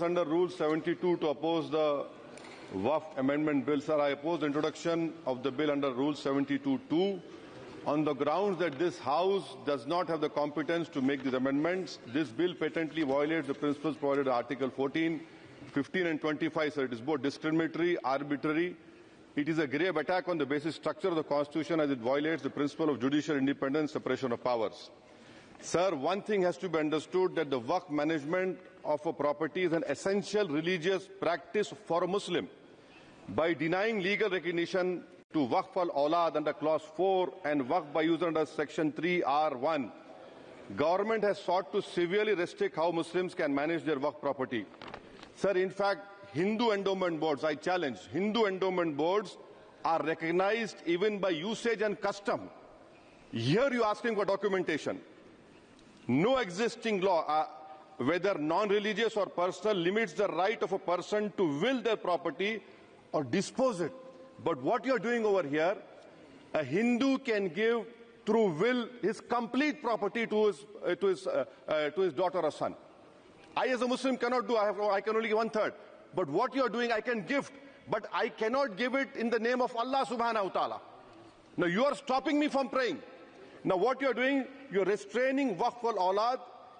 Under Rule 72 to oppose the Waqf Amendment Bill. Sir, I oppose the introduction of the bill under Rule 72(2) on the grounds that this House does not have the competence to make these amendments. This bill patently violates the principles provided in Article 14, 15 and 25. Sir, it is both discriminatory, arbitrary. It is a grave attack on the basic structure of the Constitution as it violates the principle of judicial independence, separation of powers. Sir, one thing has to be understood, that the Waqf management of a property is an essential religious practice for a Muslim. By denying legal recognition to Waqf al-Awlad under Clause 4 and Waqf by user under Section 3(r)(1), government has sought to severely restrict how Muslims can manage their Waqf property. Sir, in fact, Hindu endowment boards, I challenge, Hindu endowment boards are recognized even by usage and custom. Here you are asking for documentation. No existing law, whether non-religious or personal, limits the right of a person to will their property or dispose it. But what you are doing over here, a Hindu can give through will his complete property to his daughter or son. I as a Muslim cannot do, I can only give 1/3. But what you are doing, I can gift, but I cannot give it in the name of Allah subhanahu wa ta'ala. Now you are stopping me from praying. Now what you are doing, you are restraining Waqf al-Awlad.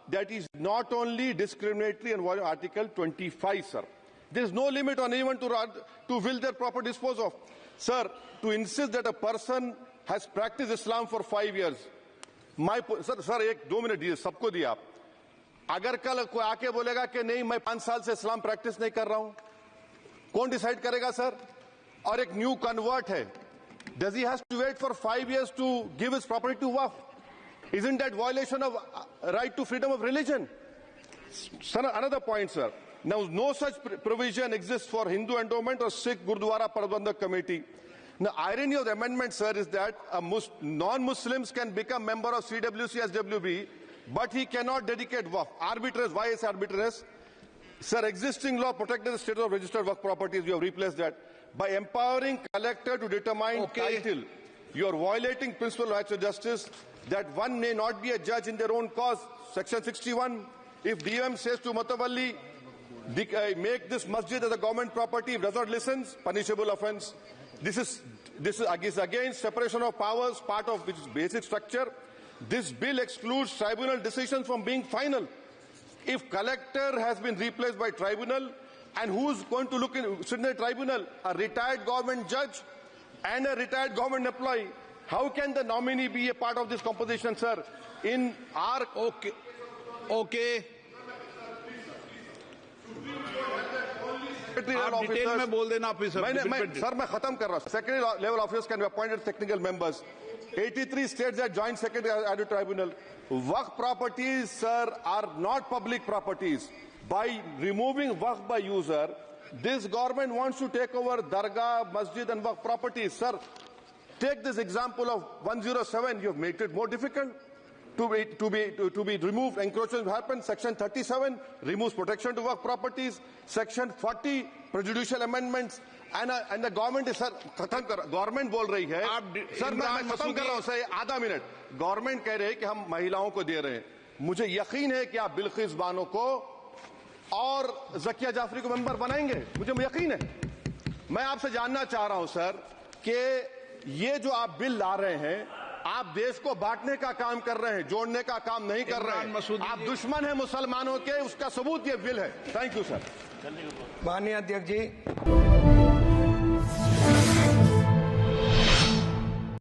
That is not only discriminatory and violating Article 25, sir. There is no limit on anyone to will their property dispose of. Sir, to insist that a person has practiced Islam for 5 years, sir, एक 2 minute दिए, सबको दिया आप. अगर कल कोई आके बोलेगा कि नहीं मैं 5 साल से इस्लाम प्रैक्टिस नहीं कर रहा हूं, कौन डिसाइड करेगा सर? और एक न्यू कन्वर्ट है, does he has to wait for 5 years to give his property to Waqf? Isn't that violation of right to freedom of religion? Sir, another point, sir. Now, no such provision exists for Hindu endowment or Sikh Gurdwara Prabandhak Committee. The irony of the amendment, sir, is that non-Muslims can become member of CWC, SWB, but he cannot dedicate Waqf. Arbitrariness. Why is arbitrariness? Sir, existing law protected the status of registered Waqf properties. You have replaced that. By empowering collector to determine title, you are violating principal rights of justice, that one may not be a judge in their own cause. Section 61, if DM says to Mutawalli, make this masjid as a government property, if does not listen, punishable offence. This is against separation of powers, part of which is basic structure. This bill excludes tribunal decisions from being final. If collector has been replaced by tribunal, and who's going to sit in the tribunal? A retired government judge and a retired government employee. How can the nominee be a part of this composition, sir? In our... Okay. आप detail में बोल देना officer. Sir मैं खत्म कर रहा हूं. Secondary level officers can be appointed technical members. 83 states that joint secretary added tribunal. Waqf properties, sir, are not public properties. By removing Waqf by user, this government wants to take over Dargah, Masjid and Waqf properties. Sir, take this example of 107. You have made it more difficult to be removed. Encroachment happens. Section 37 removes protection to Waqf properties. Section 40 prejudicial amendments. And the government is, sir, government बोल रही है. Sir मैं खत्म कर रहा हूं sir, आधा minute. Government कह रहे हैं कि हम महिलाओं को दे रहे हैं. मुझे यकीन है कि आप बिल्किस बानो को और ज़किया जाफरी को मेंबर बनाएंगे. मुझे यकीन है. मैं आपसे जानना चाह रहा हूं सर कि ये जो आप बिल ला रहे हैं, आप देश को बांटने का काम कर रहे हैं, जोड़ने का काम नहीं कर रहे हैं. आप दुश्मन हैं मुसलमानों के, उसका सबूत ये बिल है. Thank you sir. माननीय अध्यक्ष जी.